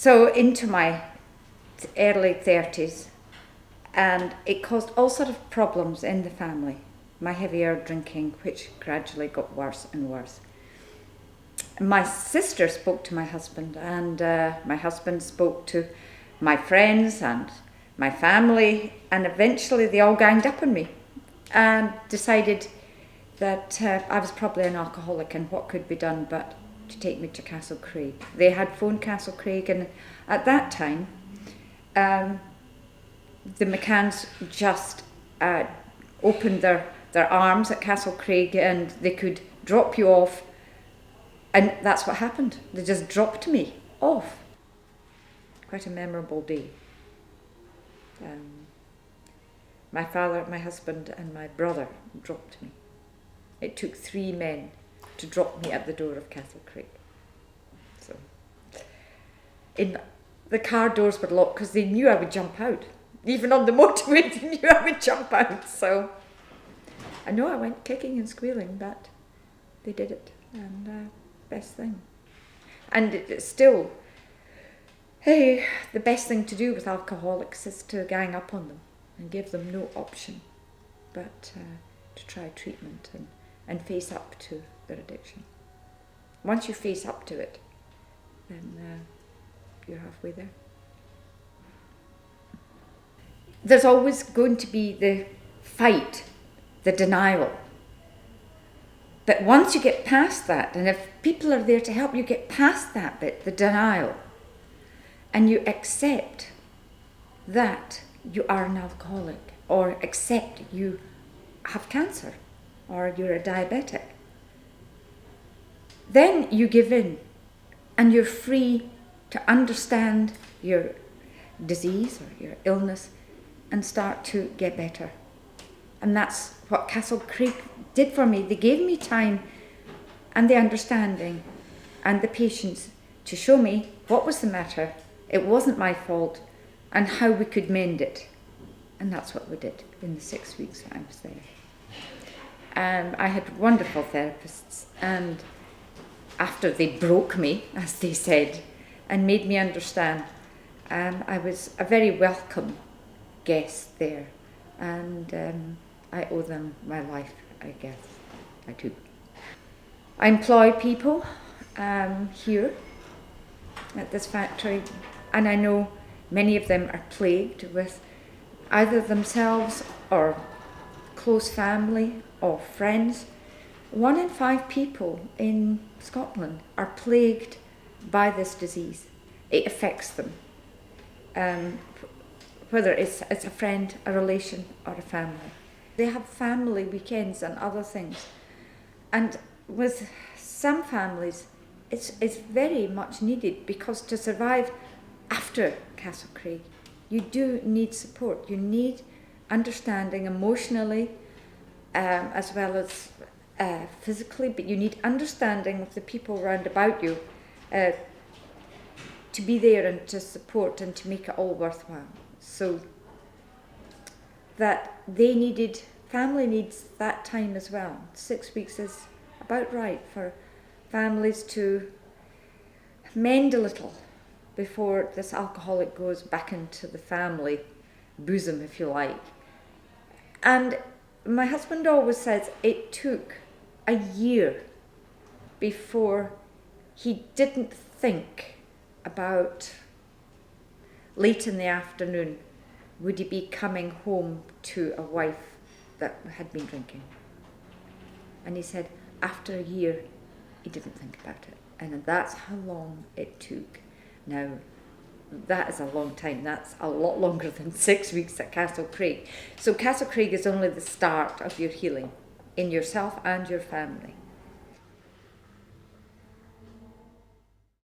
So into my early 30s, and it caused all sort of problems in the family. My heavier drinking, which gradually got worse and worse. My sister spoke to my husband, and my husband spoke to my friends and my family, and eventually they all ganged up on me and decided that I was probably an alcoholic and what could be done but to take me to Castlecraig. They had phoned Castlecraig, and at that time the McCanns just opened their arms at Castlecraig, and they could drop you off, and that's what happened. They just dropped me off. Quite a memorable day. My father, my husband and my brother dropped me. It took 3 men to drop me at the door of Castlecraig. So, the car doors were locked because they knew I would jump out. Even on the motorway, they knew I would jump out. So I know I went kicking and squealing, but they did it, and best thing. And it's still, hey, the best thing to do with alcoholics is to gang up on them and give them no option but to try treatment and face up to their addiction. Once you face up to it, then you're halfway there. There's always going to be the fight, the denial. But once you get past that, and if people are there to help you get past that bit, the denial, and you accept that you are an alcoholic, or accept you have cancer, or you're a diabetic, then you give in, and you're free to understand your disease or your illness and start to get better. And that's what Castlecraig did for me. They gave me time and the understanding and the patience to show me what was the matter, it wasn't my fault, and how we could mend it. And that's what we did in the 6 weeks I was there. I had wonderful therapists, and after they broke me, as they said, and made me understand, I was a very welcome guest there, and I owe them my life, I guess. I do. I employ people here at this factory, and I know many of them are plagued with either themselves or close family or friends. 1 in 5 people in Scotland are plagued by this disease. It affects them, whether it's a friend, a relation, or a family. They have family weekends and other things. And with some families, it's very much needed, because to survive after Castlecraig, you do need support. You need understanding emotionally, as well as physically, but you need understanding of the people round about you to be there and to support and to make it all worthwhile. So that family needs that time as well. 6 weeks is about right for families to mend a little before this alcoholic goes back into the family bosom, if you like. And my husband always says it took a year before he didn't think about late in the afternoon, would he be coming home to a wife that had been drinking? And he said after a year he didn't think about it, and that's how long it took. Now that is a long time. That's a lot longer than 6 weeks at Castlecraig. So Castlecraig is only the start of your healing in yourself and your family.